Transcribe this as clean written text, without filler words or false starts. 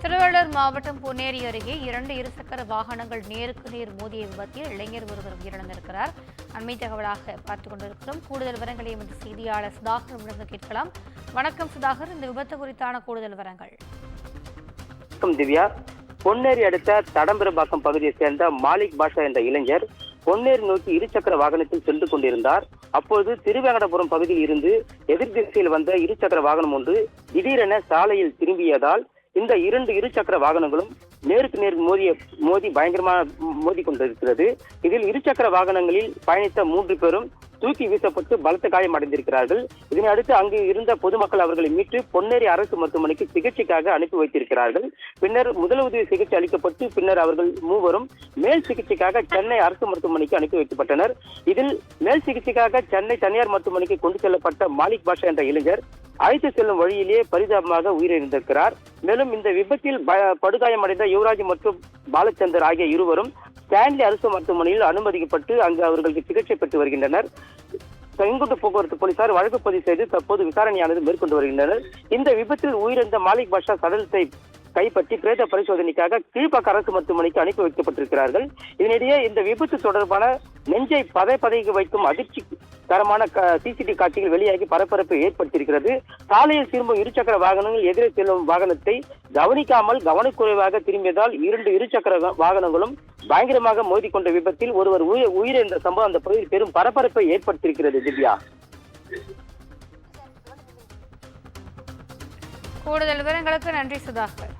திருவள்ளூர் மாவட்டம் பொன்னேரி அருகே 2 இருசக்கர வாகனங்கள் நேருக்கு நேர் மோதிய விபத்தில் இளைஞர் ஒருவர் உயிரிழந்திருக்கிறார். அண்மை தகவலாக பார்த்துக் கொண்டிருக்கிறோம். கூடுதல் விவரங்களை எமது செய்தியாளர் சுதாகர் கேட்கலாம். வணக்கம் சுதாகர், இந்த விபத்து குறித்தான கூடுதல் விவரங்கள். திவ்யா, பொன்னேரி அடுத்த தடம்பிரபாக்கம் பகுதியைச் சேர்ந்த மாலிக் பாஷா என்ற இளைஞர் பொன்னேரி நோக்கி இருசக்கர வாகனத்தில் சென்று கொண்டிருந்தார். அப்போது திருவேங்கடபுரம் பகுதியில் இருந்து எதிர் திசையில் வந்த இருசக்கர வாகனம் ஒன்று திடீரென சாலையில் திரும்பியதால் இந்த 2 இருசக்கர வாகனங்களும் நேருக்கு நேர் மோதி பயங்கரமாக மோதி கொண்டிருக்கிறது. இதில் இருசக்கர வாகனங்களில் பயணித்த 3 பேரும் தூக்கி வீசப்பட்டு பலத்த காயம் அடைந்திருக்கிறார்கள். இதனை அடுத்து அங்கு இருந்த பொதுமக்கள் அவர்களை மீட்டு பொன்னேரி அரசு மருத்துவமனைக்கு சிகிச்சைக்காக அனுப்பி வைத்திருக்கிறார்கள். பின்னர் முதலுதவி சிகிச்சை அளிக்கப்பட்டு பின்னர் அவர்கள் மூவரும் மேல் சிகிச்சைக்காக சென்னை அரசு மருத்துவமனைக்கு அனுப்பி வைக்கப்பட்டனர். இதில் மேல் சிகிச்சைக்காக சென்னை தனியார் மருத்துவமனைக்கு கொண்டு செல்லப்பட்ட மாலிக் பாஷா என்ற இளைஞர் அழைத்து செல்லும் வழியிலேயே பரிதாபமாக உயிரிழந்திருக்கிறார். மேலும் இந்த விபத்தில் படுகாயமடைந்த யுவராஜ் மற்றும் பாலச்சந்தர் ஆகிய இருவரும் ஸ்டான்லி அரசு மருத்துவமனையில் அனுமதிக்கப்பட்டு அங்கு அவர்களுக்கு சிகிச்சை பெற்று வருகின்றனர். செங்குண்டு போக்குவரத்து போலீசார் வழக்கு பதிவு செய்து தற்போது விசாரணையானது மேற்கொண்டு வருகின்றனர். இந்த விபத்தில் உயிரிழந்த மாலிக் பாஷா சடலத்தை கைப்பற்றி பிரேத பரிசோதனைக்காக கீழ்ப்பாக்க அரசு மருத்துவமனைக்கு அனுப்பி வைக்கப்பட்டிருக்கிறார்கள். இதனிடையே இந்த விபத்து தொடர்பான நெஞ்சை பதைக்க வைக்கும் அதிர்ச்சி தரமான சிசிடிவி காட்சிகள் வெளியாகி பரபரப்பை ஏற்படுத்தியிருக்கிறது. சாலையில் திரும்பும் இருசக்கர வாகனங்கள் எதிரே செல்லும் வாகனத்தை கவனிக்காமல் கவனக்குறைவாக திரும்பியதால் 2 இருசக்கர வாகனங்களும் பயங்கரமாக மோதிக்கொண்ட விபத்தில் ஒருவர் உயிரிழந்த சம்பவம் அந்த பகுதியில் பெரும் பரபரப்பை ஏற்படுத்தியிருக்கிறது. திவ்யா, கூடுதல் விவரங்களுக்கு நன்றி சுதாகர்.